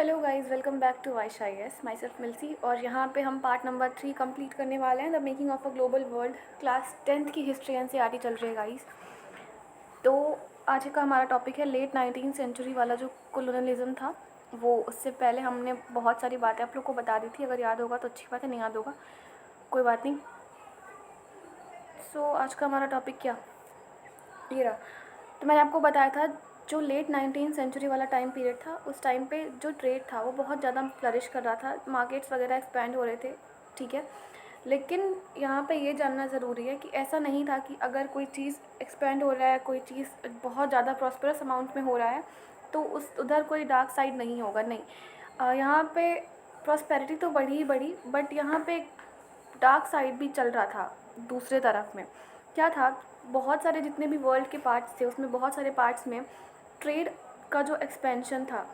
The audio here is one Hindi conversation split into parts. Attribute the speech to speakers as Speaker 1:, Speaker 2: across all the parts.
Speaker 1: Hello guys, welcome back to wish I S. Myself Milsi और यहाँ पे हम पार्ट नंबर 3 कंप्लीट करने वाले हैं, the making of a global world. Class 10th की हिस्ट्री एनसीईआरटी चल रही है गाइस। तो आज का हमारा टॉपिक है लेट 19th सेंचुरी वाला जो कोलोनियलिज्म था वो। उससे पहले हमने बहुत सारी बातें आप लोग को बता दी थी, अगर याद होगा तो अच्छी बात है, नहीं याद होगा कोई बात नहीं। सो आज का हमारा टॉपिक क्या ये रहा। तो मैंने आपको बताया था जो लेट 19th सेंचुरी वाला टाइम पीरियड था, उस टाइम पे जो ट्रेड था वो बहुत ज़्यादा फ्लरिश कर रहा था, मार्केट्स वगैरह एक्सपैंड हो रहे थे, ठीक है। लेकिन यहाँ पे ये जानना ज़रूरी है कि ऐसा नहीं था कि अगर कोई चीज़ एक्सपैंड हो रहा है, कोई चीज़ बहुत ज़्यादा प्रॉस्परस अमाउंट में हो रहा है तो उस उधर कोई डार्क साइड नहीं होगा, नहीं। यहाँ पे प्रॉस्पेरिटी तो बढ़ी ही बढ़ी, बट यहाँ पे डार्क साइड भी चल रहा था दूसरे तरफ में। क्या था, बहुत सारे जितने भी वर्ल्ड के पार्ट्स थे उसमें बहुत सारे पार्ट्स में ट्रेड का जो एक्सपेंशन था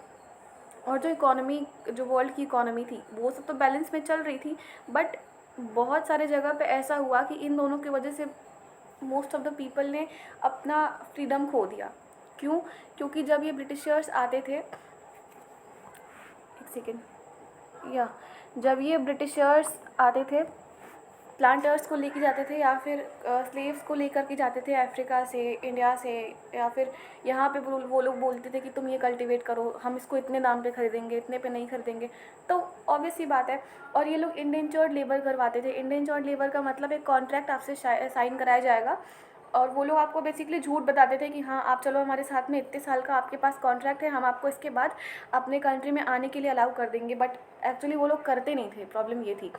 Speaker 1: और जो इकोनॉमी, जो वर्ल्ड की इकोनॉमी थी वो सब तो बैलेंस में चल रही थी, बट बहुत सारे जगह पे ऐसा हुआ कि इन दोनों की वजह से मोस्ट ऑफ द पीपल ने अपना फ्रीडम खो दिया। क्यों? क्योंकि जब ये ब्रिटिशर्स आते थे, एक सेकेंड, या जब ये ब्रिटिशर्स आते थे, प्लांटर्स को लेके जाते थे या फिर स्लेव्स को लेकर के जाते थे अफ्रीका से, इंडिया से, या फिर यहाँ पे वो लोग बोलते थे कि तुम ये कल्टीवेट करो, हम इसको इतने दाम पे खरीदेंगे, इतने पे नहीं खरीदेंगे। तो ऑब्वियस सी बात है। और ये लोग इंडेंचर्ड लेबर करवाते थे। इंडेंचर्ड लेबर का मतलब एक कॉन्ट्रैक्ट आपसे साइन कराया जाएगा और वो लोग आपको बेसिकली झूठ बताते थे कि हाँ आप चलो हमारे साथ में, इतने साल का आपके पास कॉन्ट्रैक्ट है, हम आपको इसके बाद अपने कंट्री में आने के लिए अलाउ कर देंगे। बट एक्चुअली वो लोग करते नहीं थे, प्रॉब्लम ये थी।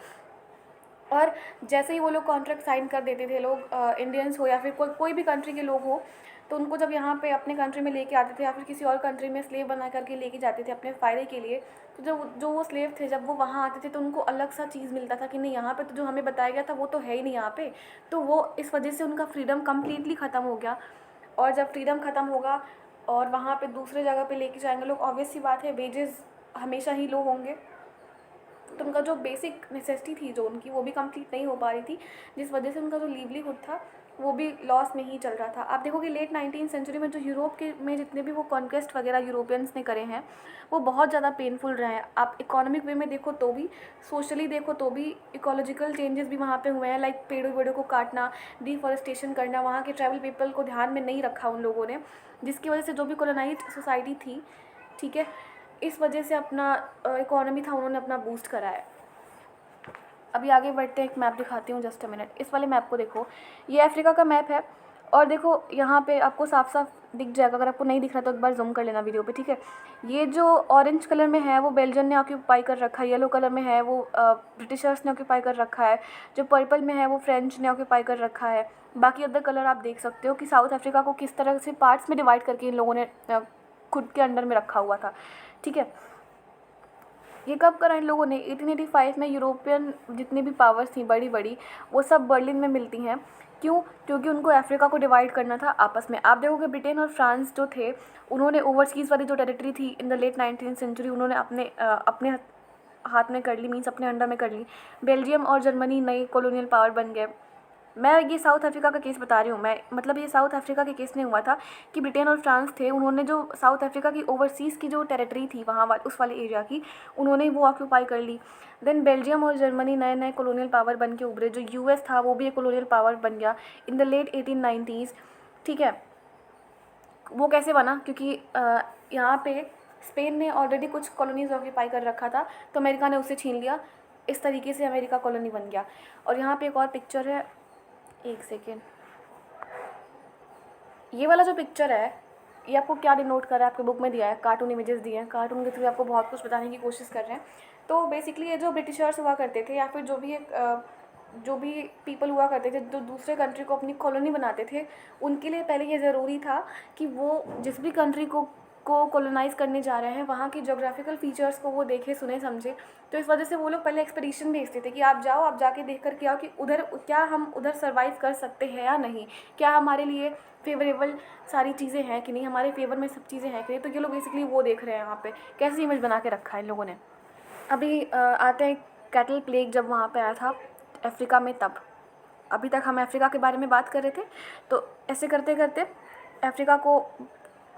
Speaker 1: और जैसे ही वो लोग कॉन्ट्रैक्ट साइन कर देते थे, लोग इंडियंस हो या फिर कोई भी कंट्री के लोग हो, तो उनको जब यहाँ पे अपने कंट्री में लेके आते थे या फिर किसी और कंट्री में स्लेव बना करके लेके जाते थे अपने फ़ायदे के लिए, तो जो वो स्लेव थे जब वो वहाँ आते थे तो उनको अलग सा चीज़ मिलता था कि नहीं, यहाँ पे तो जो हमें बताया गया था वो तो है ही नहीं यहाँ पे। तो वो इस वजह से उनका फ्रीडम कम्प्लीटली ख़त्म हो गया। और जब फ्रीडम ख़त्म होगा और वहाँ पर दूसरे जगह पर लेके जाएंगे लोग, ऑब्वियस सी बात है वेजेस हमेशा ही लो होंगे, तो उनका जो बेसिक नेसेसिटी थी जो उनकी, वो भी कंप्लीट नहीं हो पा रही थी, जिस वजह से उनका जो लिवलीहुड था वो भी लॉस में ही चल रहा था। आप देखोगे लेट 19th सेंचुरी में जो यूरोप के में जितने भी वो कॉन्क्वेस्ट वगैरह यूरोपियंस ने करे हैं वो बहुत ज़्यादा पेनफुल रहे हैं। आप इकोनॉमिक वे में देखो तो भी, सोशली देखो तो भी, इकोलॉजिकल चेंजेस भी वहाँ पे हुए हैं, लाइक पेड़ों वेड़ों को काटना, डिफॉरेस्टेशन करना, वहाँ के ट्राइबल पीपल को ध्यान में नहीं रखा उन लोगों ने, जिसकी वजह से जो भी कॉलोनाइज्ड सोसाइटी थी, ठीक है, इस वजह से अपना इकोनॉमी था उन्होंने अपना बूस्ट करा है। अभी आगे बढ़ते हैं, एक मैप दिखाती हूँ, जस्ट अ मिनट। इस वाले मैप को देखो, ये अफ्रीका का मैप है और देखो यहाँ पे आपको साफ साफ दिख जाएगा, अगर आपको नहीं दिख रहा तो एक बार जूम कर लेना वीडियो पे, ठीक है। ये जो ऑरेंज कलर में है वो बेल्जियम ने ऑक्यूपाई कर रखा है, येलो कलर में है वो ब्रिटिशर्स ने ऑक्यूपाई कर रखा है, जो पर्पल में है वो फ्रेंच ने ऑक्यूपाई कर रखा है। बाकी अदर कलर आप देख सकते हो कि साउथ अफ्रीका को किस तरह से पार्ट्स में डिवाइड करके इन लोगों ने खुद के अंडर में रखा हुआ था, ठीक है। ये कब करा इन लोगों ने? 1885 में यूरोपियन जितनी भी पावर्स थी बड़ी बड़ी, वो सब बर्लिन में मिलती हैं। क्यों? क्योंकि उनको अफ्रीका को डिवाइड करना था आपस में। आप देखोगे ब्रिटेन और फ्रांस जो थे, उन्होंने ओवरसीज़ वाली जो टेरिटरी थी इन द लेट 19th सेंचुरी, उन्होंने अपने हाथ में कर ली, मीन्स अपने अंडर में कर ली। बेल्जियम और जर्मनी नई कॉलोनियल पावर बन गए। मैं ये साउथ अफ्रीका का केस बता रही हूँ, मैं मतलब ये साउथ अफ्रीका के केस में हुआ था कि ब्रिटेन और फ्रांस थे, उन्होंने जो साउथ अफ्रीका की ओवरसीज़ की जो टेरिटरी थी वहाँ उस वाले एरिया की, उन्होंने वो ऑक्यूपाई कर ली। देन बेल्जियम और जर्मनी नए नए कॉलोनियल पावर बन के उभरे। जो यूएस था वो भी एक कॉलोनियल पावर बन गया इन द लेट 1890s, ठीक है। वो कैसे बना? क्योंकि यहाँ पे स्पेन ने ऑलरेडी कुछ कॉलोनीज ऑक्यूपाई कर रखा था, तो अमेरिका ने उसे छीन लिया। इस तरीके से अमेरिका कॉलोनी बन गया। और यहाँ पे एक और पिक्चर है, एक सेकेंड, ये वाला जो पिक्चर है ये आपको क्या डिनोट कर रहा है? आपके बुक में दिया है, कार्टून इमेजेस दिए हैं, कार्टून के थ्रू आपको बहुत कुछ बताने की कोशिश कर रहे हैं। तो बेसिकली ये जो ब्रिटिशर्स हुआ करते थे या फिर जो भी पीपल हुआ करते थे जो दूसरे कंट्री को अपनी कॉलोनी बनाते थे, उनके लिए पहले ये ज़रूरी था कि वो जिस भी कंट्री को कॉलोनाइज़ करने जा रहे हैं वहाँ की जोग्राफिकल फीचर्स को वो देखे सुने समझे। तो इस वजह से वो लोग पहले एक्सपेडिशन भेजते थे कि आप जाओ, आप जाके देख कर के आओ कि उधर क्या हम उधर सर्वाइव कर सकते हैं या नहीं, क्या हमारे लिए फेवरेबल सारी चीज़ें हैं कि नहीं, हमारे फेवर में सब चीज़ें हैं कि नहीं। तो ये लोग बेसिकली वो देख रहे हैं यहाँ पे कैसे इमेज बना के रखा है इन लोगों ने। अभी आते हैं कैटल प्लेग जब वहाँ पे आया था अफ्रीका में, तब अभी तक हम अफ्रीका के बारे में बात कर रहे थे। तो ऐसे करते करते अफ्रीका को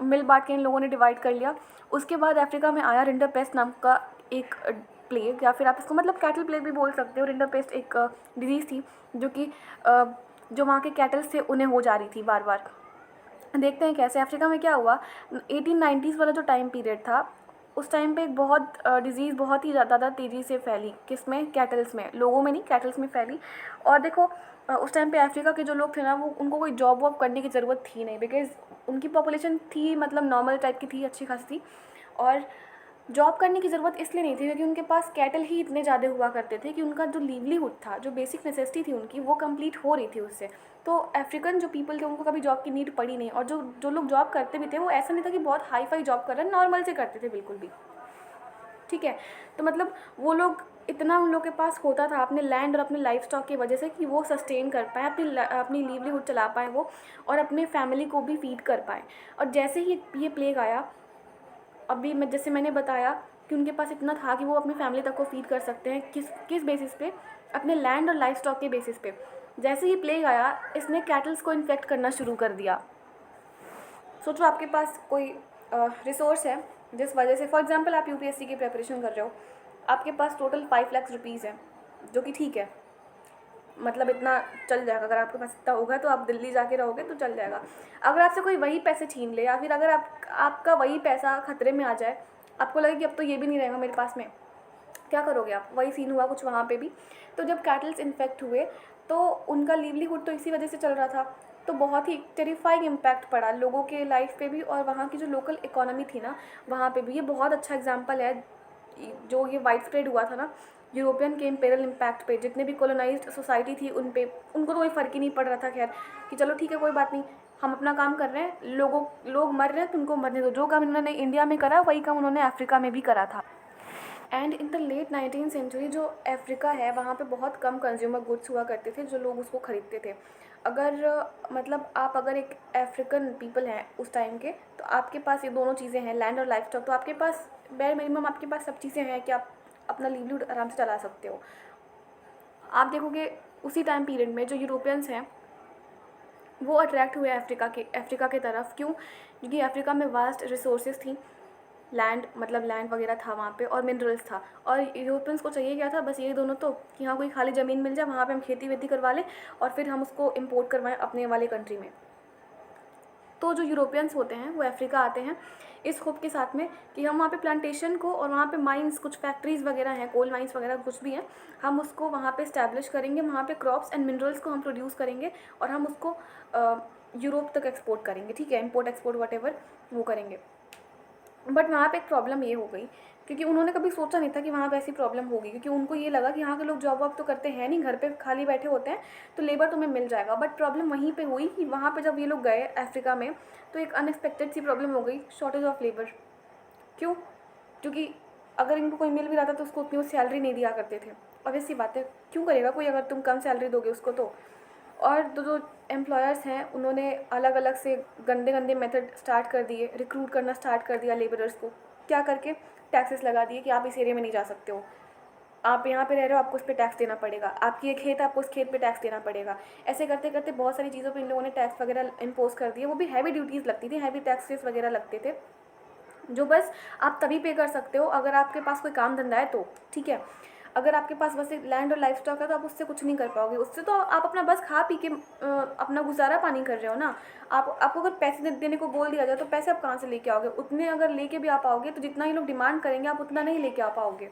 Speaker 1: मिल बांट के इन लोगों ने डिवाइड कर लिया। उसके बाद अफ्रीका में आया रिंडरपेस्ट नाम का एक प्लेग, या फिर आप इसको मतलब कैटल प्लेग भी बोल सकते हो। रिंडरपेस्ट एक डिजीज़ थी जो कि जो वहाँ के कैटल से उन्हें हो जा रही थी बार बार। देखते हैं कैसे अफ्रीका में क्या हुआ। 1890s वाला जो टाइम पीरियड था, उस टाइम पे एक बहुत डिज़ीज़ बहुत ही ज़्यादा तेज़ी से फैली। किसमें? कैटल्स में, लोगों में नहीं, कैटल्स में फैली। और देखो उस टाइम पे अफ्रीका के जो लोग थे ना, वो उनको कोई जॉब वॉब करने की ज़रूरत थी नहीं, बिकॉज़ उनकी पॉपुलेशन थी मतलब नॉर्मल टाइप की थी, अच्छी खासी थी। और जॉब करने की ज़रूरत इसलिए नहीं थी क्योंकि उनके पास कैटल ही इतने ज़्यादा हुआ करते थे कि उनका जो लिवलीहुड था, जो बेसिक नेसेसिटी थी उनकी, वो कंप्लीट हो रही थी उससे। तो अफ्रीकन जो पीपल थे उनको कभी जॉब की नीड पड़ी नहीं। और जो जो लोग जॉब करते भी थे वो ऐसा नहीं था कि बहुत हाई फाई जॉब कर रहे हैं, नॉर्मल से करते थे बिल्कुल भी, ठीक है। तो मतलब वो लोग इतना उन लोग के पास होता था अपने लैंड और अपने लाइफ स्टॉक की वजह से कि वो सस्टेन कर पाएँ, अपनी लिवलीहुड चला पाएँ वो, और अपने फैमिली को भी फीड कर पाएँ। और जैसे ही ये प्लेग आया, अभी मैं जैसे मैंने बताया कि उनके पास इतना था कि वो अपनी फैमिली तक को फीड कर सकते हैं। किस किस बेसिस पे? अपने लैंड और लाइफ स्टॉक के बेसिस पे। जैसे ही प्लेग आया, इसने कैटल्स को इन्फेक्ट करना शुरू कर दिया। सोचो आपके पास कोई रिसोर्स है जिस वजह से, फॉर एग्जांपल आप यूपीएससी की प्रिपरेशन कर रहे हो, आपके पास टोटल 5 लाख रुपीज़ है, जो कि ठीक है, मतलब इतना चल जाएगा। अगर आपके पास इतना होगा तो आप दिल्ली जाके रहोगे तो चल जाएगा। अगर आपसे कोई वही पैसे छीन ले, या फिर अगर आपका वही पैसा खतरे में आ जाए, आपको लगे कि अब तो ये भी नहीं रहेगा मेरे पास में, क्या करोगे आप? वही सीन हुआ कुछ वहाँ पे भी। तो जब कैटल्स इन्फेक्ट हुए तो उनका लिवलीहुड तो इसी वजह से चल रहा था, तो बहुत ही टेरिफाइंग इम्पैक्ट पड़ा लोगों के लाइफ पे भी, और वहाँ की जो लोकल इकोनॉमी थी ना वहाँ पे भी। ये बहुत अच्छा एग्जांपल है जो ये वाइड स्प्रेड हुआ था ना यूरोपियन के इम्पेरियल इम्पैक्ट पे। जितने भी कॉलोनाइज्ड सोसाइटी थी उन पे, उनको तो कोई फ़र्क ही नहीं पड़ रहा था, खैर, कि चलो ठीक है कोई बात नहीं, हम अपना काम कर रहे हैं, लोग मर रहे हैं तो उनको मरने दो। जो काम इन्होंने इंडिया में करा वही काम उन्होंने अफ्रीका में भी करा था। And in the late 19th century जो अफ्रीका है वहाँ पे बहुत कम कंज्यूमर गुड्स हुआ करते थे जो लोग उसको ख़रीदते थे। अगर मतलब आप अगर एक अफ्रीकन पीपल हैं उस टाइम के, तो आपके पास ये दोनों चीज़ें हैं, लैंड और लाइफ स्टॉक, तो आपके पास बेयर मिनिमम आपके पास सब चीज़ें हैं कि आप अपना लिवलीहुड आराम से चला सकते हो। आप देखोगे उसी टाइम पीरियड में जो यूरोपियंस हैं वो अट्रैक्ट हुए अफ्रीका के तरफ। क्यों? क्योंकि अफ्रीका में वास्ट रिसोर्सेज थी, लैंड मतलब लैंड वगैरह था वहाँ पे, और मिनरल्स था। और यूरोपियंस को चाहिए क्या था? बस ये दोनों, तो कि हाँ कोई खाली ज़मीन मिल जाए, वहाँ पे हम खेती वेती करवा लें और फिर हम उसको इम्पोर्ट करवाएं अपने वाले कंट्री में। तो जो यूरोपियंस होते हैं वो अफ्रीका आते हैं इस होप के साथ में कि हम वहाँ पे प्लांटेशन को, और वहाँ पे माइंस, कुछ फैक्ट्रीज़ वगैरह हैं, कोल माइंस वगैरह कुछ भी हैं, हम उसको वहाँ पे इस्टेब्लिश करेंगे, वहाँ पे क्रॉप्स एंड मिनरल्स को हम प्रोड्यूस करेंगे और हम उसको यूरोप तक एक्सपोर्ट करेंगे, ठीक है, इम्पोर्ट एक्सपोर्ट वटेवर वो करेंगे। बट वहाँ पे एक प्रॉब्लम ये हो गई, क्योंकि उन्होंने कभी सोचा नहीं था कि वहाँ पे ऐसी प्रॉब्लम होगी, क्योंकि उनको ये लगा कि यहाँ के लोग जॉब वॉब तो करते हैं नहीं, घर पे खाली बैठे होते हैं, तो लेबर तुम्हें मिल जाएगा। बट प्रॉब्लम वहीं पे हुई कि वहाँ पे जब ये लोग गए अफ्रीका में, तो एक अनएक्सपेक्टेड सी प्रॉब्लम हो गई, शॉर्टेज ऑफ लेबर। क्यों? क्योंकि अगर इनको कोई मिल भी रहा था तो उसको उतनी वो सैलरी नहीं दिया करते थे। ऑब्वियस सी बात है, क्यों करेगा कोई अगर तुम कम सैलरी दोगे उसको तो। और जो एम्प्लॉयर्स हैं उन्होंने अलग अलग से गंदे गंदे मेथड स्टार्ट कर दिए, रिक्रूट करना स्टार्ट कर दिया लेबरर्स को। क्या करके? टैक्सेस लगा दिए कि आप इस एरिया में नहीं जा सकते हो, आप यहाँ पे रह रहे हो, आपको उस पर टैक्स देना पड़ेगा, आपकी एक खेत है, आपको उस खेत पे टैक्स देना पड़ेगा। ऐसे करते करते बहुत सारी चीज़ों पे इन लोगों ने टैक्स वगैरह इम्पोज कर दिए। वो भी हैवी ड्यूटीज़ लगती थी, हैवी टैक्सेस वगैरह लगते थे, जो बस आप तभी पे कर सकते हो अगर आपके पास कोई काम धंधा है तो, ठीक है। अगर आपके पास बस एक लैंड और लाइफ स्टॉक है तो आप उससे कुछ नहीं कर पाओगे। उससे तो आप अपना बस खा पी के अपना गुजारा पानी कर रहे हो ना। आपको अगर पैसे देने को बोल दिया जाए तो पैसे आप कहाँ से लेके आओगे? उतने अगर लेके भी आ पाओगे तो जितना ही लोग डिमांड करेंगे आप उतना नहीं लेके आ पाओगे,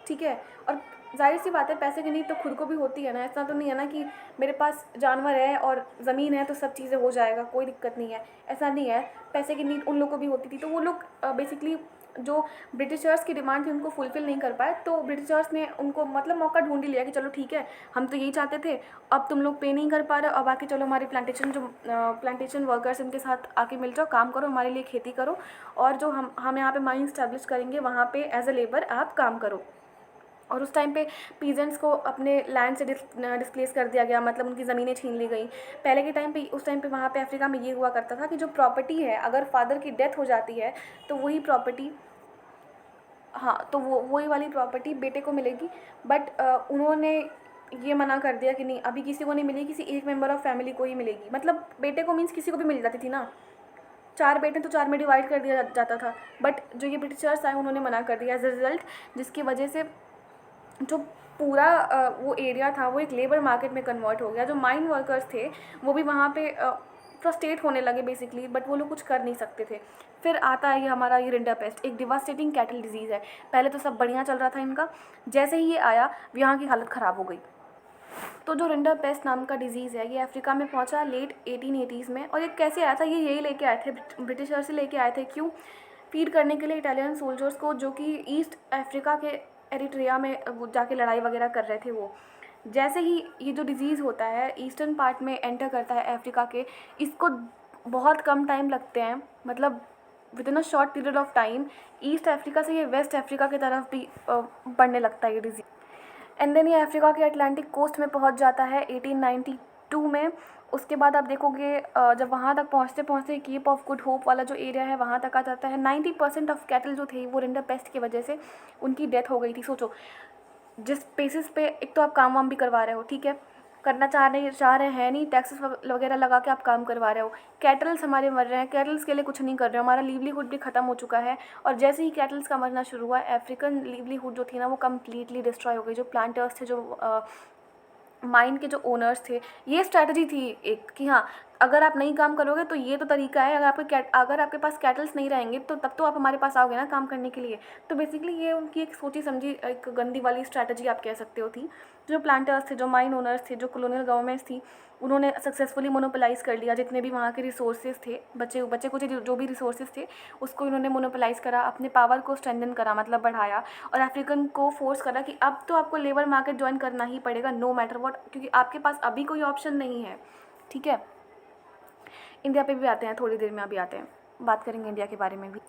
Speaker 1: ठीक है। और जाहिर सी बात है पैसे की नीड तो खुद को भी होती है ना। ऐसा तो नहीं है ना कि मेरे पास जानवर है और ज़मीन है तो सब चीज़ें हो जाएगा, कोई दिक्कत नहीं है, ऐसा नहीं है। पैसे की नीड उन लोगों को भी होती थी। तो वो लोग बेसिकली जो ब्रिटिशर्स की डिमांड थी उनको फुलफ़िल नहीं कर पाए, तो ब्रिटिशर्स ने उनको मतलब मौका ढूंढ ही लिया कि चलो ठीक है, हम तो यही चाहते थे, अब तुम लोग पे नहीं कर पा रहे, अब आके चलो हमारी प्लांटेशन वर्कर्स उनके साथ आके मिल जाओ, काम करो, हमारे लिए खेती करो, और जो हम यहाँ पे माइन स्टैब्लिश करेंगे वहाँ पे एज अ लेबर आप काम करो। और उस टाइम पे पीजेंट्स को अपने लैंड से डिस्प्लेस कर दिया गया, मतलब उनकी ज़मीनें छीन ली गई। पहले के टाइम पे, उस टाइम पे वहाँ पे अफ्रीका में ये हुआ करता था कि जो प्रॉपर्टी है, अगर फादर की डेथ हो जाती है तो वही प्रॉपर्टी, हाँ, तो वो वही वाली प्रॉपर्टी बेटे को मिलेगी। बट उन्होंने ये मना कर दिया कि नहीं, अभी किसी को नहीं मिलेगी, किसी एक मेंबर ऑफ फैमिली को ही मिलेगी। मतलब बेटे को मीन्स किसी को भी मिल जाती थी ना, 4 बेटे तो 4 में डिवाइड कर दिया जाता था, बट जो ये ब्रिटिशर्स आए उन्होंने मना कर दिया एज अ रिज़ल्ट, जिसकी वजह से जो पूरा वो एरिया था वो एक लेबर मार्केट में कन्वर्ट हो गया। जो माइन वर्कर्स थे वो भी वहाँ पे फ्रस्ट्रेट होने लगे बेसिकली, बट वो लोग कुछ कर नहीं सकते थे। फिर आता है ये हमारा ये रिंडरपेस्ट, एक डिवास्टेटिंग कैटल डिजीज़ है। पहले तो सब बढ़िया चल रहा था इनका, जैसे ही ये आया यहाँ की हालत ख़राब हो गई। तो जो रिंडरपेस्ट नाम का डिजीज़ है ये अफ्रीका में पहुंचा लेट 1880s में। और ये कैसे आया था, ये यही लेके आए थे, ब्रिटिशर्स से लेके आए थे। क्यों? फीड करने के लिए इटालियन सोल्जर्स को, जो कि ईस्ट अफ्रीका के एरिट्रिया में वो जाके लड़ाई वगैरह कर रहे थे। वो जैसे ही ये जो डिज़ीज़ होता है ईस्टर्न पार्ट में एंटर करता है अफ्रीका के, इसको बहुत कम टाइम लगते हैं, मतलब with in a short period of time east Africa से ये वेस्ट अफ्रीका की तरफ भी बढ़ने लगता है ये डिजीज़। एंड देन ये अफ्रीका के अटलांटिक कोस्ट में पहुंच जाता है 1892 में। उसके बाद आप देखोगे जब वहाँ तक पहुँचते पहुँचते केप ऑफ गुड होप वाला जो एरिया है वहाँ तक आ जाता है। 90% ऑफ कैटल जो थे वो रिंडरपेस्ट की वजह से उनकी डेथ हो गई थी। सोचो, जिस बेसिस पे एक तो आप काम वाम भी करवा रहे हो, ठीक है, करना चाह रहे हैं नहीं, टैक्सेस वगैरह लगा के आप काम करवा रहे हो, कैटल्स हमारे मर रहे हैं, कैटल्स के लिए कुछ नहीं कर रहे हो, हमारा लिवलीहुड भी ख़त्म हो चुका है। और जैसे ही कैटल्स का मरना शुरू हुआ, अफ्रीकन लिवलीहुड जो थी ना वो कम्प्लीटली डिस्ट्रॉय हो गई। जो प्लांटर्स थे, जो माइन के जो ओनर्स थे, ये स्ट्रैटेजी थी एक कि हाँ, अगर आप नहीं काम करोगे तो ये तो तरीका है, अगर आपके पास कैटल्स नहीं रहेंगे तो तब तो आप हमारे पास आओगे ना काम करने के लिए। तो बेसिकली ये उनकी एक सोची समझी एक गंदी वाली स्ट्रैटेजी आप कह सकते हो थी। जो प्लांटर्स थे, जो माइन ओनर्स थे, जो कॉलोनियल गवर्नमेंट्स थी, उन्होंने सक्सेसफुली मोनोपोलाइज़ कर लिया जितने भी वहाँ के रिसोर्सेज थे, बच्चे कुछ जो भी रिसोर्सेज थे उसको इन्होंने मोनोपोलाइज़ करा, अपने पावर को स्ट्रेंथन करा, मतलब बढ़ाया। और अफ्रीकन को फोर्स करा कि अब तो आपको लेबर मार्केट ज्वाइन करना ही पड़ेगा नो मैटर व्हाट, क्योंकि आपके पास अभी कोई ऑप्शन नहीं है। ठीक है, इंडिया पे भी आते हैं, थोड़ी देर में अभी आते हैं, बात करेंगे इंडिया के बारे में भी।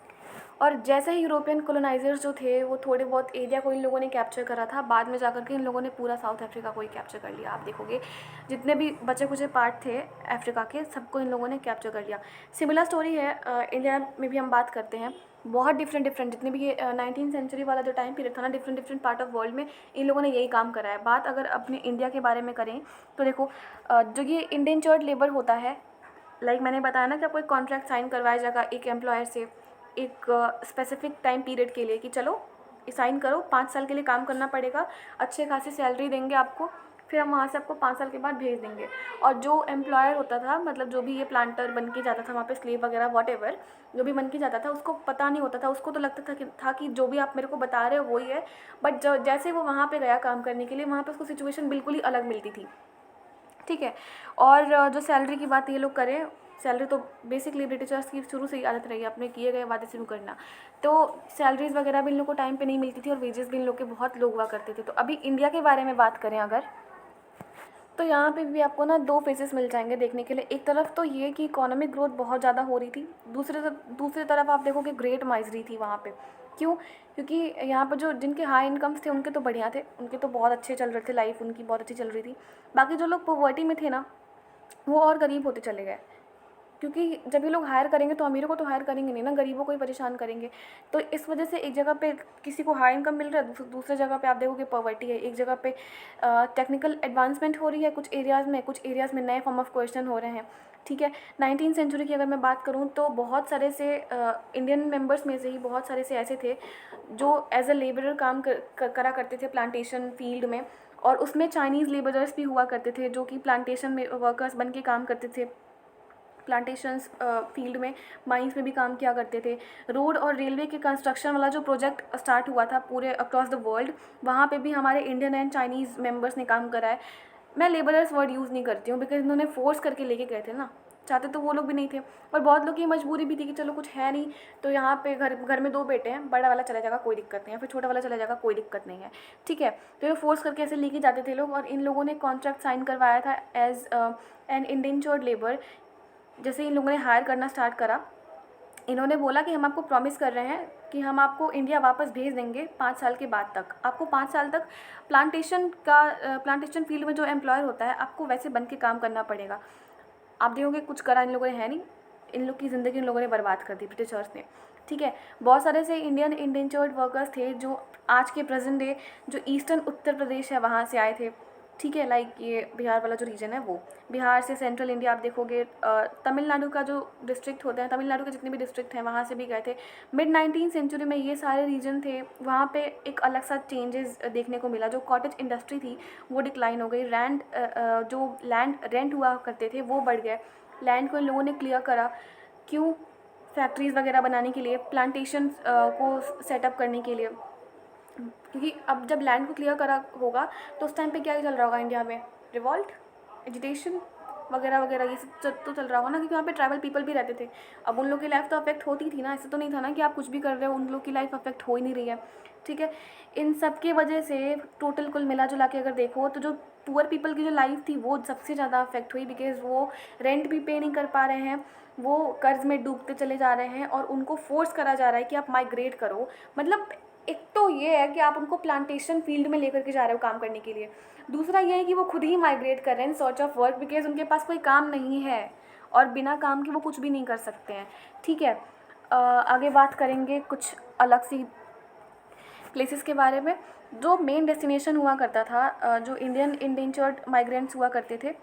Speaker 1: और जैसे ही यूरोपियन कॉलोनाइजर्स जो थे वो थोड़े बहुत एरिया को इन लोगों ने कैप्चर करा था, बाद में जाकर के इन लोगों ने पूरा साउथ अफ्रीका को ही कैप्चर कर लिया। आप देखोगे जितने भी बचे कुचे पार्ट थे अफ्रीका के, सबको इन लोगों ने कैप्चर कर लिया। सिमिलर स्टोरी है इंडिया में भी, हम बात करते हैं बहुत डिफरेंट जितने भी ये 19th सेंचुरी वाला जो टाइम पीरियड था ना, डिफरेंट पार्ट ऑफ वर्ल्ड में इन लोगों ने यही काम करा है। बात अगर अपने इंडिया के बारे में करें तो देखो, जो ये इंडेंचर्ड लेबर होता है, लाइक मैंने बताया ना कि आपको एक कॉन्ट्रैक्ट साइन करवाया जाएगा एक एम्प्लॉयर से एक स्पेसिफिक टाइम पीरियड के लिए कि चलो साइन करो, 5 साल के लिए काम करना पड़ेगा, अच्छे खासी सैलरी देंगे आपको, फिर हम वहाँ से आपको 5 साल के बाद भेज देंगे। और जो एम्प्लॉयर होता था, मतलब जो भी ये प्लांटर बन के जाता था वहाँ पे, स्लेव वगैरह वॉटएवर जो भी बन के जाता था, उसको पता नहीं होता था, उसको तो लगता था कि जो भी आप मेरे को बता रहे हो वही है। बट जैसे वो वहाँ पे गया काम करने के लिए, वहाँ पे उसको सिचुएशन बिल्कुल ही अलग मिलती थी। ठीक है, और जो सैलरी की बात ये लोग करें, सैलरी तो बेसिकली ब्रिटिशर्स की शुरू से ही आदत रही है अपने किए गए वादे शुरू करना, तो सैलरीज़ वगैरह भी इन लोग को टाइम पे नहीं मिलती थी और वेजेस भी इन लोग के बहुत लो हुआ करते थे। तो अभी इंडिया के बारे में बात करें अगर, तो यहाँ पे भी आपको ना 2 फेसेस मिल जाएंगे देखने के लिए। एक तरफ तो ये कि इकोनॉमिक ग्रोथ बहुत ज़्यादा हो रही थी, दूसरी तरफ आप देखोगे ग्रेट माइजरी थी वहाँ पे। क्यों? क्योंकि यहाँ पर जो जिनके हाई इनकम्स थे उनके तो बढ़िया थे, उनके तो बहुत अच्छे चल रहे थे, लाइफ उनकी बहुत अच्छी चल रही थी। बाकी जो लोग पॉवर्टी में थे ना, वो और गरीब होते चले गए, क्योंकि जब ये लोग हायर करेंगे तो अमीरों को तो हायर करेंगे नहीं ना, गरीबों को ही परेशान करेंगे। तो इस वजह से एक जगह पे किसी को हाई इनकम मिल रहा है, दूसरे जगह पे आप देखोगे पॉवर्टी है, एक जगह पे टेक्निकल एडवांसमेंट हो रही है कुछ एरियाज़ में नए फॉर्म ऑफ क्वेश्चन हो रहे हैं। ठीक है, 19th सेंचुरी की अगर मैं बात करूँ तो बहुत सारे से इंडियन मेंबर्स में से ही बहुत सारे से ऐसे थे जो एज अ लेबरर काम करा करते थे प्लांटेशन फील्ड में, और उसमें चाइनीज़ लेबरर्स भी हुआ करते थे जो कि प्लांटेशन में वर्कर्स बन के काम करते थे, प्लांटेशंस फील्ड में, माइंस में भी काम किया करते थे। रोड और रेलवे के कंस्ट्रक्शन वाला जो प्रोजेक्ट स्टार्ट हुआ था पूरे अक्रॉस द वर्ल्ड, वहाँ पे भी हमारे इंडियन एंड चाइनीज़ मेंबर्स ने काम करा है। मैं लेबरर्स वर्ड यूज़ नहीं करती हूँ बिकॉज इन्होंने फोर्स करके लेके गए थे ना, चाहते तो वो लोग भी नहीं थे, और बहुत लोग की मजबूरी भी थी कि चलो कुछ है नहीं तो यहाँ पे घर में 2 बेटे हैं, बड़ा वाला चला जाएगा कोई दिक्कत नहीं है, फिर छोटा वाला चला जाएगा कोई दिक्कत नहीं है। ठीक है, तो ये फोर्स करके ऐसे लेके जाते थे लोग, और इन लोगों ने कॉन्ट्रैक्ट साइन करवाया था एज एन इंडेंचर्ड लेबर। जैसे इन लोगों ने हायर करना स्टार्ट करा, इन्होंने बोला कि हम आपको प्रॉमिस कर रहे हैं कि हम आपको इंडिया वापस भेज देंगे 5 साल के बाद तक। आपको 5 साल तक प्लांटेशन फील्ड में जो एम्प्लॉयर होता है आपको वैसे बन के काम करना पड़ेगा। आप देखोगे कुछ करा इन लोगों ने है नहीं, इन लोग की ज़िंदगी इन लोगों ने बर्बाद कर दी ब्रिटिशर्स ने। ठीक है, बहुत सारे से इंडियन इंडेंचर्ड वर्कर्स थे जो आज के प्रेजेंट डे जो ईस्टर्न उत्तर प्रदेश है वहाँ से आए थे। ठीक है, लाइक ये बिहार वाला जो रीजन है वो, बिहार से सेंट्रल इंडिया आप देखोगे, तमिलनाडु का जो डिस्ट्रिक्ट होते हैं, तमिलनाडु के जितने भी डिस्ट्रिक्ट हैं वहाँ से भी गए थे। मिड 19th सेंचुरी में ये सारे रीजन थे, वहाँ पे एक अलग सा चेंजेस देखने को मिला। जो कॉटेज इंडस्ट्री थी वो डिक्लाइन हो गई, जो लैंड रेंट हुआ करते थे वो बढ़ गए, लैंड को इन लोगों ने क्लियर करा। क्यों? फैक्ट्रीज़ वगैरह बनाने के लिए, प्लांटेशन को सेटअप करने के लिए। क्योंकि अब जब लैंड को क्लियर करा होगा तो उस टाइम पे क्या चल रहा होगा इंडिया में, रिवॉल्ट, एजिटेशन वगैरह वगैरह, ये सब तो चल रहा होगा ना, क्योंकि वहाँ पे ट्राइबल पीपल भी रहते थे। अब उन लोग की लाइफ तो अफेक्ट होती थी ना, ऐसे तो नहीं था ना कि आप कुछ भी कर रहे हो उन लोग की लाइफ अफेक्ट हो ही नहीं रही है। ठीक है, इन सब की वजह से टोटल कुल मिला जुला के अगर देखो तो जो पुअर पीपल की जो लाइफ थी वो सबसे ज़्यादा अफेक्ट हुई, बिकॉज वो रेंट भी पे नहीं कर पा रहे हैं, वो कर्ज में डूबते चले जा रहे हैं और उनको फोर्स करा जा रहा है कि आप माइग्रेट करो। मतलब एक तो ये है कि आप उनको प्लांटेशन फील्ड में लेकर के जा रहे हो काम करने के लिए, दूसरा ये है कि वो खुद ही माइग्रेट कर रहे हैं in search of work, because उनके पास कोई काम नहीं है और बिना काम के वो कुछ भी नहीं कर सकते हैं। ठीक है, आगे बात करेंगे कुछ अलग सी प्लेसेस के बारे में। जो मेन डेस्टिनेशन हुआ करता था, जो इंडियन इंडेंचर्ड माइग्रेंट्स हुआ करते थे,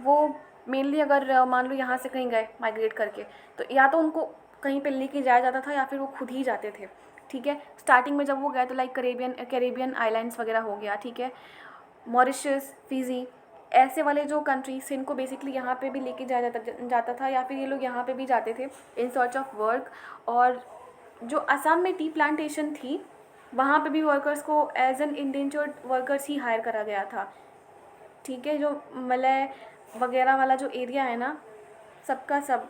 Speaker 1: वो मेनली अगर मान लो यहाँ से कहीं गए माइग्रेट करके, तो या तो उनको कहीं पे लेके जाया जाता था या फिर वो खुद ही जाते थे। ठीक है, स्टार्टिंग में जब वो गए तो लाइक कैरेबियन आइलैंड्स वगैरह हो गया, ठीक है, मॉरिशस, फिजी, ऐसे वाले जो कंट्रीज थे इनको बेसिकली यहाँ पे भी लेके जाया जाता था, या फिर ये लोग यहाँ पे भी जाते थे इन सर्च ऑफ वर्क। और जो असम में टी प्लांटेशन थी वहाँ पे भी वर्कर्स को एज एन इंडेंजर्ड वर्कर्स ही हायर करा गया था। ठीक है, जो मलय वगैरह वाला जो एरिया है ना, सबका सब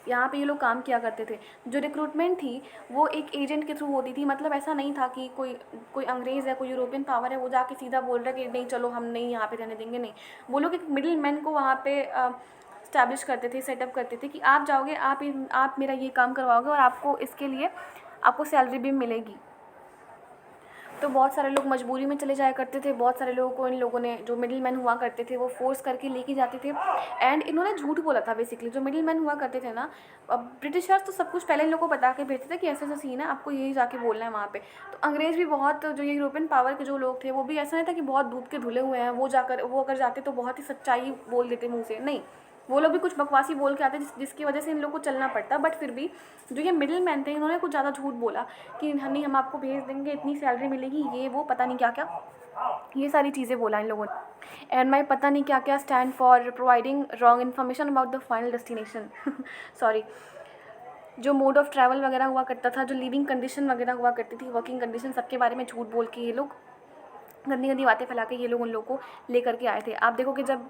Speaker 1: यहाँ पे ये लोग काम किया करते थे। जो रिक्रूटमेंट थी वो एक एजेंट के थ्रू होती थी, मतलब ऐसा नहीं था कि कोई अंग्रेज़ है, कोई यूरोपियन पावर है, वो जाके सीधा बोल रहा है कि नहीं चलो हम नहीं यहाँ पे रहने देंगे, नहीं। वो लोग एक मिडिल मैन को वहाँ पे स्टैब्लिश करते थे, सेटअप करते थे कि आप जाओगे, आप मेरा ये काम करवाओगे और आपको इसके लिए आपको सैलरी भी मिलेगी। तो बहुत सारे लोग मजबूरी में चले जाया करते थे, बहुत सारे लोगों को इन लोगों ने, जो मिडिल मैन हुआ करते थे, वो फोर्स करके लेके जाते थे। एंड इन्होंने झूठ बोला था बेसिकली, जो मिडिल मैन हुआ करते थे ना, अब ब्रिटिशर्स तो सब कुछ पहले इन लोगों को बता के भेजते थे कि ऐसा ऐसा सीन है, आपको यही जाके बोलना है वहाँ पे। तो अंग्रेज़ भी बहुत, जो ये यूरोपियन पावर के जो लोग थे वो भी ऐसा नहीं था कि बहुत दूध के धुले हुए हैं, वो अगर जाते तो बहुत ही सच्चाई बोल देते मुँह से, नहीं, वो लोग भी कुछ बकवासी बोल के आते जिसकी वजह से इन लोग को चलना पड़ता। बट फिर भी जो ये मिडिल मैन थे इन्होंने कुछ ज़्यादा झूठ बोला कि नहीं हम आपको भेज देंगे, इतनी सैलरी मिलेगी, ये वो पता नहीं क्या क्या, ये सारी चीज़ें बोला इन लोगों ने। एंड माई पता नहीं क्या क्या stand for providing wrong information about the final destination sorry. जो मोड ऑफ ट्रैवल वगैरह हुआ करता था, जो लिविंग कंडीशन वगैरह हुआ करती थी, वर्किंग कंडीशन, सबके बारे में झूठ बोल के ये लोग गंदी गंदी बातें फैला के ये लोग उन लोगों को लेकर के आए थे। आप देखो कि जब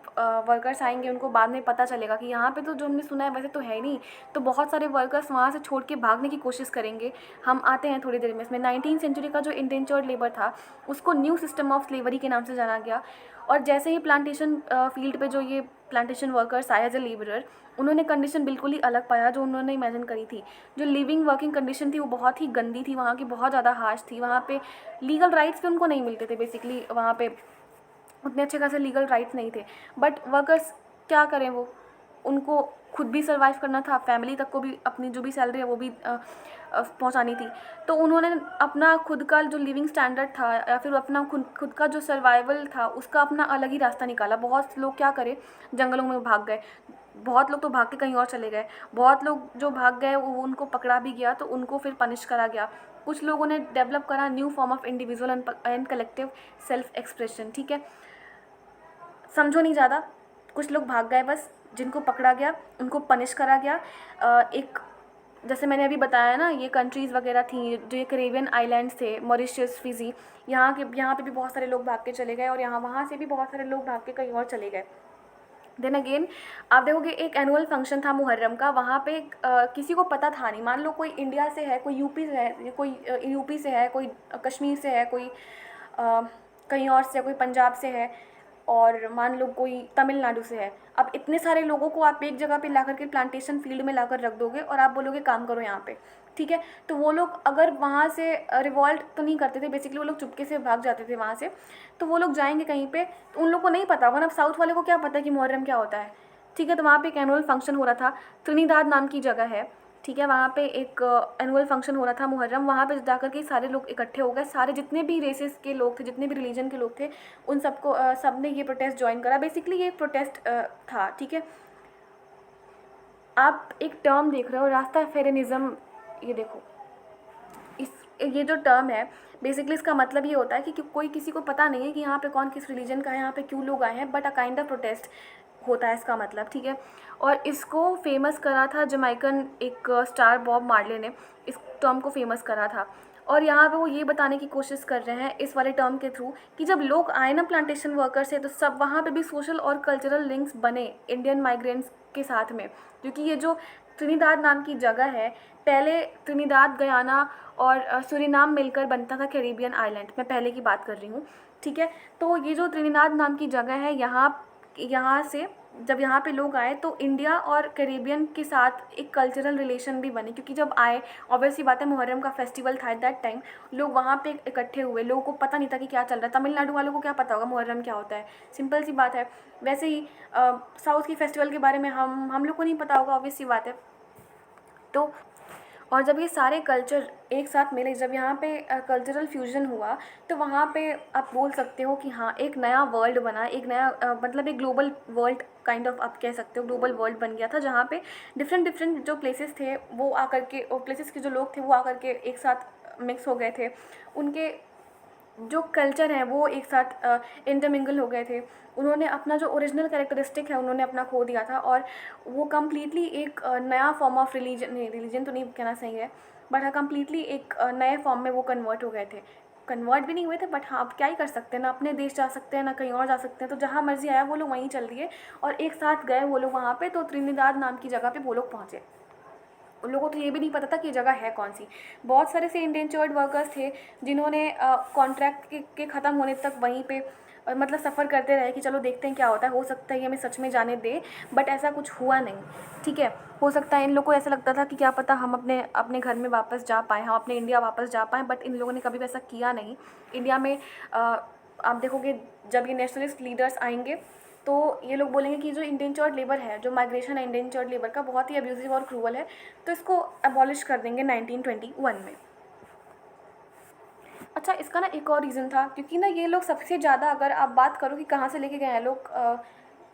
Speaker 1: वर्कर्स आएंगे उनको बाद में पता चलेगा कि यहाँ पे तो जो हमने सुना है वैसे तो है ही नहीं, तो बहुत सारे वर्कर्स वहाँ से छोड़ के भागने की कोशिश करेंगे। हम आते हैं थोड़ी देर में इसमें। 19th सेंचुरी का जो इंडेंचर्ड लेबर था उसको न्यू सिस्टम ऑफ स्लेवरी के नाम से जाना गया। और जैसे ही प्लांटेशन फील्ड पे जो ये प्लांटेशन वर्कर्स आए एज ए लेबरर, उन्होंने कंडीशन बिल्कुल ही अलग पाया जो उन्होंने इमेजिन करी थी। जो लिविंग वर्किंग कंडीशन थी वो बहुत ही गंदी थी, वहाँ की बहुत ज़्यादा हार्श थी। वहाँ पे लीगल राइट्स भी उनको नहीं मिलते थे, बेसिकली वहाँ पे उतने अच्छे खासे लीगल राइट्स नहीं थे। बट वर्कर्स क्या करें, वो उनको खुद भी सर्वाइव करना था, फैमिली तक को भी अपनी जो भी सैलरी है वो भी पहुंचानी थी। तो उन्होंने अपना खुद का जो लिविंग स्टैंडर्ड था या फिर अपना खुद का जो सर्वाइवल था उसका अपना अलग ही रास्ता निकाला। बहुत लोग क्या करे, जंगलों में भाग गए, बहुत लोग तो भाग के कहीं और चले गए, बहुत लोग जो भाग गए वो उनको पकड़ा भी गया तो उनको फिर पनिश करा गया। कुछ लोगों ने डेवलप करा new form of individual and collective self expression. ठीक है, समझो नहीं ज़्यादा, कुछ लोग भाग गए बस, जिनको पकड़ा गया उनको पनिश करा गया। एक जैसे मैंने अभी बताया ना, ये कंट्रीज़ वगैरह थी, जो ये कैरेबियन आइलैंड्स थे, मॉरिशस, फिजी, यहाँ पे भी बहुत सारे लोग भाग के चले गए और वहाँ से भी बहुत सारे लोग भाग के कहीं और चले गए। देन अगेन आप देखोगे एक एनुअल फंक्शन था मुहर्रम का, वहाँ पे किसी को पता था नहीं। मान लो कोई इंडिया से है, कोई यूपी से है, कोई यूपी से है, कोई कश्मीर से है, कोई कहीं और से, कोई पंजाब से है, और मान लो कोई तमिलनाडु से है। अब इतने सारे लोगों को आप एक जगह पे ला करके प्लांटेशन फील्ड में लाकर रख दोगे और आप बोलोगे काम करो यहाँ पे, ठीक है। तो वो लोग अगर वहाँ से रिवॉल्ट तो नहीं करते थे, बेसिकली वो लोग चुपके से भाग जाते थे वहाँ से। तो वो लोग जाएंगे कहीं पे तो उन लोग को नहीं पता होगा ना, अब साउथ वाले को क्या पता है कि मुहर्रम क्या होता है, ठीक है। तो वहाँ पे एक एनुअल फंक्शन हो रहा था, त्रिनिदाद नाम की जगह है, ठीक है। वहाँ पे एक एनुअल फंक्शन हो रहा था मुहर्रम, वहाँ पे जाकर के सारे लोग इकट्ठे हो गए, सारे जितने भी रेसेस के लोग थे, जितने भी रिलीजन के लोग थे, उन सबको सब ने ये प्रोटेस्ट ज्वाइन करा। बेसिकली ये एक प्रोटेस्ट था, ठीक है। आप एक टर्म देख रहे हो रास्ताफेरिनिज्म, ये देखो, इस ये जो टर्म है बेसिकली इसका मतलब ये होता है कि कोई किसी को पता नहीं है कि यहाँ पे कौन किस रिलीजन का है, यहाँ पे क्यों लोग आए हैं, but a kind of protest होता है इसका मतलब, ठीक है। और इसको फेमस करा था जमैकन एक स्टार बॉब मार्ले ने, इस टर्म को फेमस करा था। और यहाँ पे वो ये बताने की कोशिश कर रहे हैं इस वाले टर्म के थ्रू कि जब लोग आए ना प्लांटेशन वर्कर से, तो सब वहाँ पे भी सोशल और कल्चरल लिंक्स बने इंडियन माइग्रेंट्स के साथ में, क्योंकि ये जो त्रिनिदाद नाम की जगह है, पहले त्रिनिदाद, गयाना और सूरीनाम मिलकर बनता था कैरिबियन आइलैंड, मैं पहले की बात कर रही हूँ, ठीक है। तो ये जो त्रिनिदाद नाम की जगह है, यहाँ से जब यहाँ पे लोग आए तो इंडिया और कैरिबियन के साथ एक कल्चरल रिलेशन भी बने, क्योंकि जब आए ऑब्वियसली बात है मुहर्रम का फेस्टिवल था एट दैट टाइम, लोग वहाँ पे इकट्ठे हुए, लोगों को पता नहीं था कि क्या चल रहा है। तमिलनाडु वालों को क्या पता होगा मुहर्रम क्या होता है, सिंपल सी बात है। वैसे ही साउथ की फेस्टिवल के बारे में हम लोग को नहीं पता होगा, ऑब्वियस सी बात है। तो और जब ये सारे कल्चर एक साथ मिले, जब यहाँ पे कल्चरल फ्यूजन हुआ, तो वहाँ पे आप बोल सकते हो कि हाँ एक नया वर्ल्ड बना, एक नया मतलब एक ग्लोबल वर्ल्ड काइंड ऑफ आप कह सकते हो, ग्लोबल वर्ल्ड बन गया था, जहाँ पे डिफरेंट जो प्लेसेस थे वो आकर के, और प्लेसेस के जो लोग थे वो आकर के एक साथ मिक्स हो गए थे, उनके जो कल्चर हैं वो एक साथ इंटरमिंगल हो गए थे। उन्होंने अपना जो ओरिजिनल कैरेक्टरिस्टिक है उन्होंने अपना खो दिया था, और वो कम्प्लीटली एक नया फॉर्म ऑफ रिलीजन तो नहीं कहना सही है, बट हाँ कम्प्लीटली एक नए फॉर्म में वो कन्वर्ट हो गए थे। कन्वर्ट भी नहीं हुए थे, बट हाँ अब क्या ही कर सकते हैं, ना अपने देश जा सकते हैं ना कहीं और जा सकते हैं, तो जहाँ मर्जी आया वो लोग वहीं चल दिए और एक साथ गए वो लोग वहाँ पे। तो त्रिनिदाद नाम की जगह पे वो लोग पहुँचे। उन लोगों को तो ये भी नहीं पता था कि जगह है कौन सी। बहुत सारे से इंडेंचर्ड वर्कर्स थे जिन्होंने कॉन्ट्रैक्ट के ख़त्म होने तक वहीं पे मतलब सफ़र करते रहे कि चलो देखते हैं क्या होता है, हो सकता है ये हमें सच में जाने दे, बट ऐसा कुछ हुआ नहीं, ठीक है। हो सकता है इन लोगों को ऐसा लगता था कि क्या पता हम अपने अपने घर में वापस जा पाएँ, हम अपने इंडिया वापस जा पाएँ, बट इन लोगों ने कभी वैसा किया नहीं। इंडिया में आप देखोगे जब ये नेशनलिस्ट लीडर्स आएंगे तो ये लोग बोलेंगे कि जो इंडेंचर्ड लेबर है, जो माइग्रेशन है इंडेंचर्ड लेबर का, बहुत ही अब्यूजिव और क्रूअल है, तो इसको अबॉलिश कर देंगे 1921 में। अच्छा, इसका ना एक और रीज़न था, क्योंकि ना ये लोग सबसे ज़्यादा, अगर आप बात करो कि कहाँ से लेके गए हैं लोग,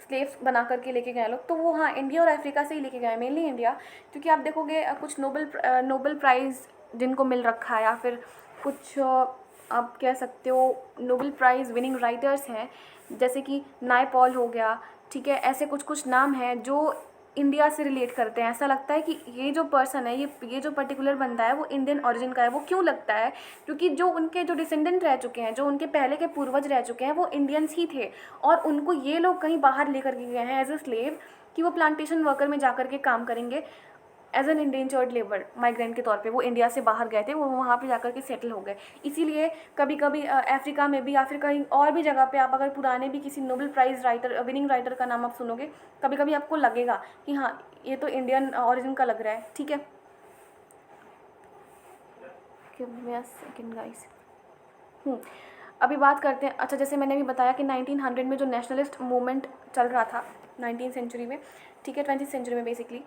Speaker 1: स्लेव्स बना करके लेके गए लोग, तो वो हाँ इंडिया और अफ्रीका से ही लेके गए हैं, मेनली इंडिया। क्योंकि आप देखोगे कुछ नोबल प्राइज़ जिनको मिल रखा है, या फिर कुछ आप कह सकते हो नोबल प्राइज़ विनिंग राइटर्स हैं, जैसे कि नायपॉल हो गया, ठीक है। ऐसे कुछ कुछ नाम हैं जो इंडिया से रिलेट करते हैं। ऐसा लगता है कि ये जो पर्सन है, ये जो पर्टिकुलर बंदा है वो इंडियन ओरिजिन का है। वो क्यों लगता है? क्योंकि जो उनके जो डिसेंडेंट रह चुके हैं, जो उनके पहले के पूर्वज रह चुके हैं, वो इंडियंस ही थे, और उनको ये लोग कहीं बाहर लेकर के गए हैं एज अ स्लेव, कि वो प्लांटेशन वर्कर में जाकर के काम करेंगे as an indentured labour migrant के तौर पे। वो इंडिया से बाहर गए थे, वो वहाँ पे जाकर के सेटल हो गए। इसीलिए कभी कभी अफ्रीका में भी या फिर कहीं और भी जगह पे आप अगर पुराने भी किसी Nobel prize writer, winning writer का नाम आप सुनोगे, कभी कभी आपको लगेगा कि हाँ ये तो इंडियन ओरिजिन का लग रहा है, ठीक है। सेकेंड गाइस, अभी बात करते हैं। अच्छा, जैसे मैंने भी बताया कि 1900 में जो नेशनलिस्ट मूवमेंट चल रहा था 19th सेंचुरी में, ठीक है, 20th सेंचुरी में बेसिकली,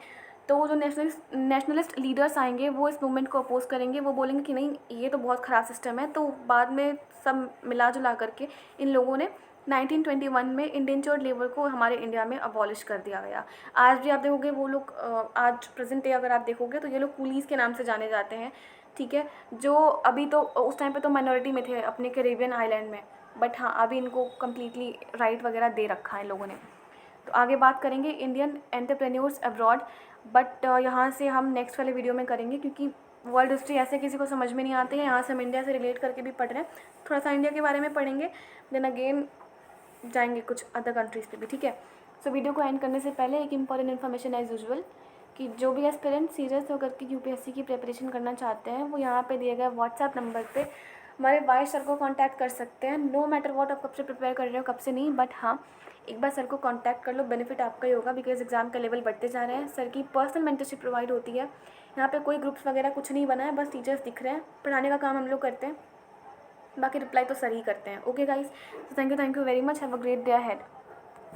Speaker 1: तो वो जो नेशनलिस्ट लीडर्स आएंगे वो इस मूवमेंट को अपोज करेंगे। वो बोलेंगे कि नहीं ये तो बहुत ख़राब सिस्टम है। तो बाद में सब मिला जुला करके इन लोगों ने 1921 में इंडेंचर्ड लेबर को हमारे इंडिया में अबॉलिश कर दिया गया। आज भी आप देखोगे वो लोग, आज प्रेजेंट डे अगर आप देखोगे तो ये लोग कूलीज़ के नाम से जाने जाते हैं, ठीक है, जो अभी तो उस टाइम पे तो माइनॉरिटी में थे अपने कैरेबियन आइलैंड में, बट हाँ अभी इनको कम्प्लीटली राइट वगैरह दे रखा है लोगों ने। तो आगे बात करेंगे इंडियन एंटरप्रेन्योर्स अब्रॉड, बट यहाँ से हम नेक्स्ट वाले वीडियो में करेंगे, क्योंकि वर्ल्ड हिस्ट्री ऐसे किसी को समझ में नहीं आती है। यहाँ से हम इंडिया से रिलेट करके भी पढ़ रहे हैं, थोड़ा सा इंडिया के बारे में पढ़ेंगे, देन अगेन जाएंगे कुछ अदर कंट्रीज़ पे भी, ठीक है। सो वीडियो को एंड करने से पहले एक इंपॉर्टेंट इन्फॉर्मेशन एज यूजुअल, कि जो भी एस्पिरेंट सीरियस होकर के यूपीएससी की प्रिपरेशन करना चाहते हैं वो यहाँ पे दिए गए व्हाट्सएप नंबर पे हमारे वाइस सर को कांटेक्ट कर सकते हैं। नो मैटर व्हाट आप कब से प्रिपेयर कर रहे हो, कब से नहीं, बट हाँ एक बार सर को कांटेक्ट कर लो, बेनिफिट आपका ही होगा, बिकॉज एग्जाम का लेवल बढ़ते जा रहे हैं। सर की पर्सनल मेंटरशिप प्रोवाइड होती है, यहाँ पे कोई ग्रुप्स वगैरह कुछ नहीं बना है, बस टीचर्स दिख रहे हैं, पढ़ाने का काम हम लोग करते हैं, बाकी रिप्लाई तो सर ही करते हैं। Okay guys, thank you very much, have a great day ahead.